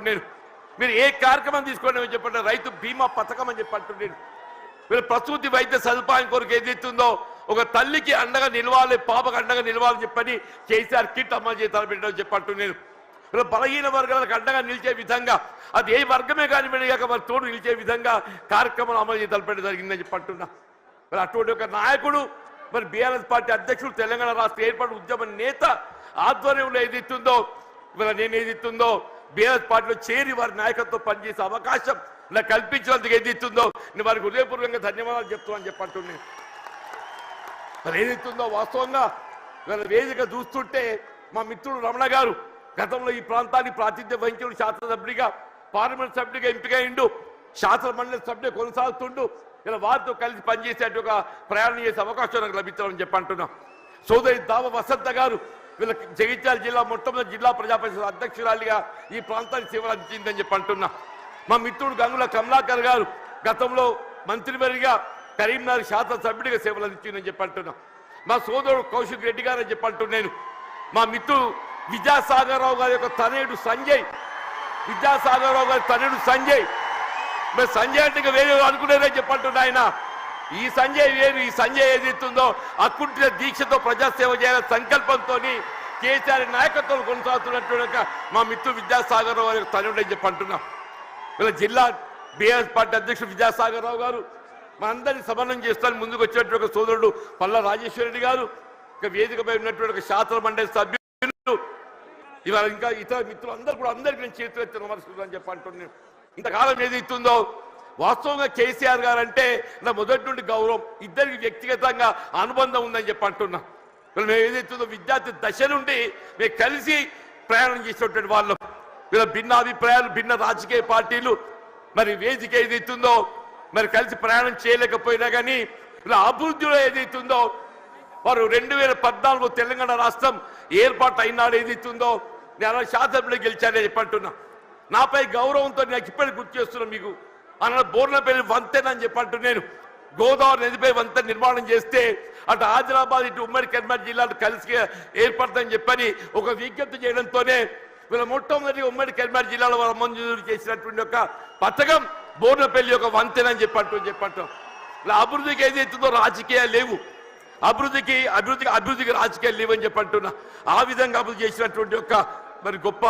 చెప్పంటున్నాను. మీరు ఏ కార్యక్రమం తీసుకోండి చెప్పండి, రైతు బీమా పథకం అని చెప్పంటున్నాను. మీరు ప్రసూతి వైద్య సదుపాయం కొరకు ఏదైతుందో ఒక తల్లికి అండగా నిలవాలి, పాపకు అండగా నిలవాలని చెప్పని కేసీఆర్ కిట్ అమలు చేయాలని పెట్టడం చెప్పంటున్నాను. బలహీన వర్గాలకు అండగా నిలిచే విధంగా, అది ఏ వర్గమే కానివ్వండి కాక మరి తోడు నిలిచే విధంగా కార్యక్రమాలు అమలు చేయాలని పెట్టడం జరిగిందని చెప్పంటున్నా. మరి అటువంటి ఒక నాయకుడు, మరి బీఆర్ఎస్ పార్టీ అధ్యక్షుడు, తెలంగాణ రాష్ట్ర ఏర్పాటు ఉద్యమ నేత ఆధ్వర్యంలో ఏదైతుందో ఇవాళ నేను ఏదైతుందో బీఆర్ఎస్ పార్టీలో చేరి వారి నాయకత్వం పనిచేసే అవకాశం నాకు కల్పించినందుకు ఏదైతుందో నేను వారికి హృదయపూర్వకంగా ధన్యవాదాలు చెప్తామని చెప్పంటున్నాను. మరి ఏదైతుందో వాస్తవంగా ఇవాళ వేదిక చూస్తుంటే మా మిత్రుడు రమణ గారు గతంలో ఈ ప్రాంతాన్ని ప్రాతినిధ్యం వహించిన శాసనసభ్యుడిగా, పార్లమెంట్ సభ్యుడిగా ఎంపికైండు, శాసన మండలి సభ్యుడు కొనసాగుతుండు. ఇలా వారితో కలిసి పనిచేసే ఒక ప్రయాణం చేసే అవకాశం నాకు లభించాలని చెప్పంటున్నాం. సోదరి దావ వసంత గారు వీళ్ళ జగిత్యాల జిల్లా మొట్టమొదటి జిల్లా ప్రజా పరిషత్ అధ్యక్షురాలిగా ఈ ప్రాంతానికి సేవలు అందించిందని చెప్పంటున్నా. మా మిత్రుడు గంగుల కమలాకర్ గారు గతంలో మంత్రివర్గిగా కరీంనగర్ శాసనసభ్యుడిగా సేవలు అందించిందని చెప్పంటున్నా. మా సోదరుడు కౌశిక్ రెడ్డి గారు అని చెప్పంటున్నాను. మా మిత్రుడు విద్యాసాగరరావు గారి యొక్క తనయుడు సంజయ్, విద్యాసాగరరావు గారి తనయుడు సంజయ్, మరి సంజయ్ అంటే వేరే అనుకునేదని చెప్పంటున్నా. ఆయన ఈ సంజయ్ వేరు, ఈ సంజయ్ ఏదైతుందో అకుంఠిత దీక్షతో ప్రజాసేవ చేయాలనే సంకల్పంతో కేసీఆర్ నాయకత్వం కొనసాగుతున్నట్టు మా మిత్రుడు విద్యాసాగరరావు గారి తనయుడు అని చెప్పంటున్నాం. వీళ్ళ జిల్లా బీఆర్ఎస్ పార్టీ అధ్యక్షుడు విద్యాసాగరరావు గారు మా అందరినీ సమన్వయం చేస్తాను ముందుకు వచ్చినటువంటి ఒక సోదరుడు పల్లా రాజేశ్వరరెడ్డి గారు, ఇంకా వేదికపై ఉన్నటువంటి ఒక శాసన మండలి సభ్యులు, ఇవాళ ఇంకా ఇతర మిత్రులు అందరూ కూడా అందరికీ నేను చేతులెత్తి నమస్కరిస్తానని చెప్పి అంటున్నాను. ఇంతకాలం ఏదైతుందో వాస్తవంగా కేసీఆర్ గారు అంటే నా మొదటి నుండి గౌరవం, ఇద్దరికి వ్యక్తిగతంగా అనుబంధం ఉందని చెప్పి అంటున్నా. మేము ఏదైతుందో విద్యార్థి దశ నుండి మేము కలిసి ప్రయాణం చేసినటువంటి వాళ్ళం. వీళ్ళ భిన్న అభిప్రాయాలు, భిన్న రాజకీయ పార్టీలు, మరి వేదిక ఏదైతుందో మరి కలిసి ప్రయాణం చేయలేకపోయినా కానీ ఇలా అభివృద్ధిలో ఏదైతుందో వారు 2014 తెలంగాణ రాష్ట్రం ఏర్పాటు అయినాడు ఏదైతుందో నేను శాసనసభ్యులు గెలిచానని చెప్పంటున్నా. నాపై గౌరవంతో నాకు ఇప్పటికి గుర్తు చేస్తున్నాను. మీకు అన్న బోర్నపల్లి వంతెన అని చెప్పంటూ నేను గోదావరి నదిపై వంతెన నిర్మాణం చేస్తే అటు ఆదిలాబాద్ ఇటు ఉమ్మడి కరీంనగర్ జిల్లాలు కలిసి ఏర్పడతాయని చెప్పని ఒక విజ్ఞప్తి చేయడంతోనే వీళ్ళ మొట్టమొదటి ఉమ్మడి కరీంనగర్ జిల్లాలో వారు మంజూరు చేసినటువంటి ఒక పథకం బోర్నపల్లి యొక్క వంతెన అని చెప్పంటాం. ఇలా అభివృద్ధికి ఏదైతుందో రాజకీయాలు లేవు, అభివృద్ధికి రాజకీయాలు లేవని చెప్పంటున్నా. ఆ విధంగా అభివృద్ధి చేసినటువంటి ఒక మరి గొప్ప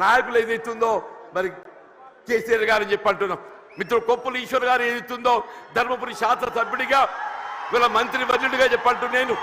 నాయకులు ఏదైతుందో మరి కేసీఆర్ గారు అని చెప్పంటున్నాం. మిత్రుడు కొప్పుల ఈశ్వర్ గారు ఏదైతుందో ధర్మపురి శాసనసభ్యుడిగా వీళ్ళ మంత్రి వర్యుడిగా చెప్పంటూ నేను